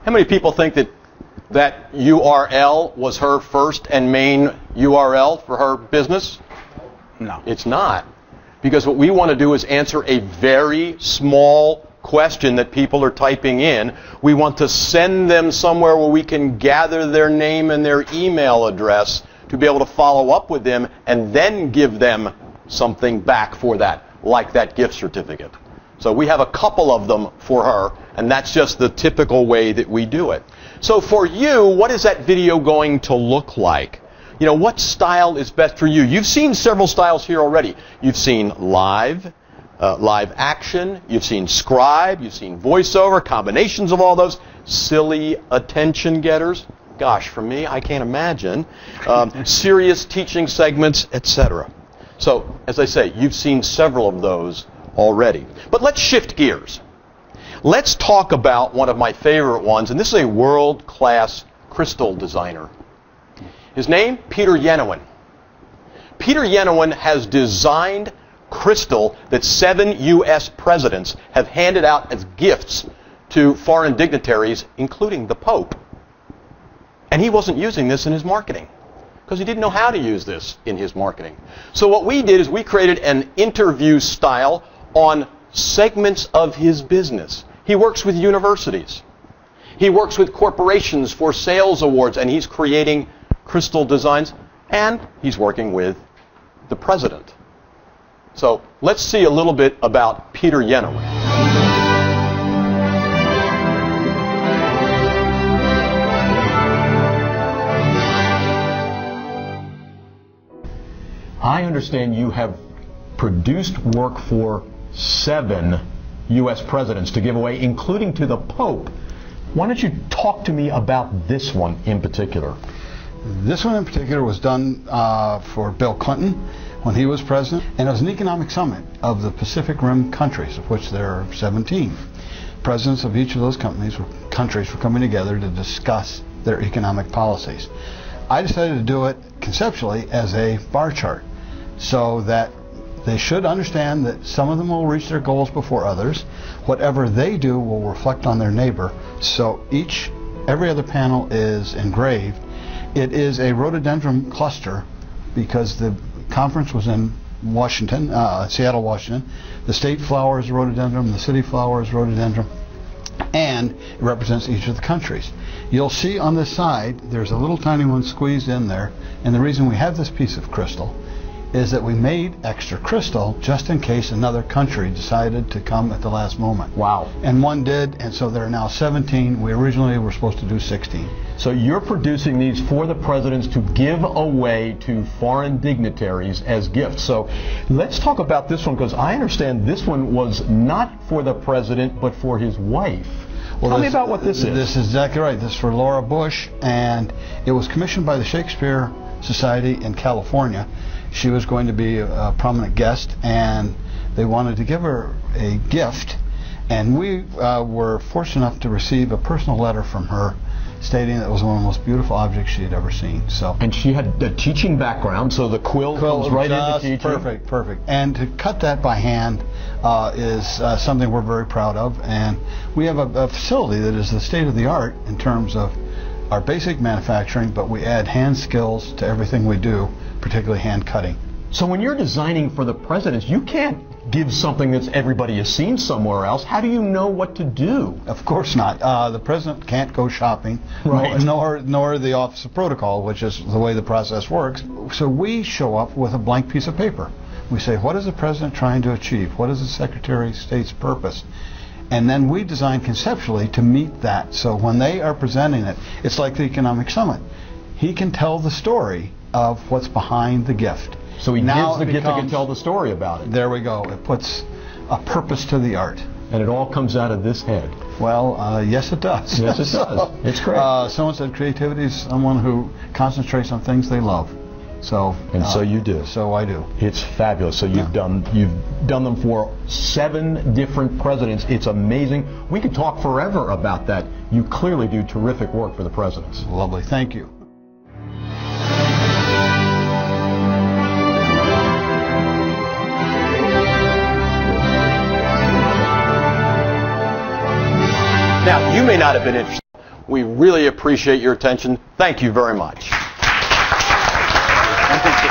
How many people think that that URL was her first and main URL for her business? No. It's not. Because what we want to do is answer a very small question that people are typing in. We want to send them somewhere where we can gather their name and their email address to be able to follow up with them and then give them something back for that, like that gift certificate. So we have a couple of them for her, and that's just the typical way that we do it. So for you, what is that video going to look like? You know, what style is best for you? You've seen several styles here already. You've seen live action, you've seen scribe, you've seen voiceover, combinations of all those, silly attention getters. Gosh, for me, I can't imagine. Serious teaching segments, etc. So, as I say, you've seen several of those already. But let's shift gears. Let's talk about one of my favorite ones, and this is a world-class crystal designer. His name, Peter Yenowin. Peter Yenowin has designed crystal that 7 U.S. presidents have handed out as gifts to foreign dignitaries, including the Pope. And he wasn't using this in his marketing because he didn't know how to use this in his marketing. So what we did is we created an interview style on segments of his business. He works with universities. He works with corporations for sales awards, and he's creating crystal designs, and he's working with the president. So let's see a little bit about Peter Yenowin. I understand you have produced work for 7 U.S. presidents to give away, including to the Pope. Why don't you talk to me about this one in particular? This one in particular was done for Bill Clinton when he was president, and it was an economic summit of the Pacific Rim countries, of which there are 17. Presidents of each of those countries were coming together to discuss their economic policies. I decided to do it conceptually as a bar chart, so that they should understand that some of them will reach their goals before others. Whatever they do will reflect on their neighbor. So every other panel is engraved. It is a rhododendron cluster because the conference was in Washington, Seattle, Washington. The state flower is rhododendron, the city flower is rhododendron, and it represents each of the countries. You'll see on this side there's a little tiny one squeezed in there, and the reason we have this piece of crystal is that we made extra crystal just in case another country decided to come at the last moment. Wow. And one did, and so there are now 17. We originally were supposed to do 16. So you're producing these for the presidents to give away to foreign dignitaries as gifts. So let's talk about this one, because I understand this one was not for the president, but for his wife. Well, tell me about what this is. This is exactly right. This is for Laura Bush, and it was commissioned by the Shakespeare Society in California. She was going to be a prominent guest, and they wanted to give her a gift, and we were fortunate enough to receive a personal letter from her stating that it was one of the most beautiful objects she had ever seen. So, and she had a teaching background, so the quill comes right into teaching. Perfect. And to cut that by hand is something we're very proud of, and we have a facility that is the state of the art in terms of our basic manufacturing, but we add hand skills to everything we do, particularly hand cutting. So when you're designing for the presidents, you can't give something that everybody has seen somewhere else. How do you know what to do? Of course not. The president can't go shopping, right. nor the Office of Protocol, which is the way the process works. So we show up with a blank piece of paper. We say, what is the president trying to achieve? What is the Secretary of State's purpose? And then we design conceptually to meet that. So when they are presenting it, it's like the economic summit. He can tell the story of what's behind the gift. So he gives the gift and can tell the story about it. There we go. It puts a purpose to the art. And it all comes out of this head. Well, yes it does. Yes it does. It's great. Someone said creativity is someone who concentrates on things they love. So so you do. So I do. It's fabulous. So you've done them for 7 different presidents. It's amazing. We could talk forever about that. You clearly do terrific work for the presidents. Lovely. Thank you. Now, you may not have been interested. We really appreciate your attention. Thank you very much. Thank you.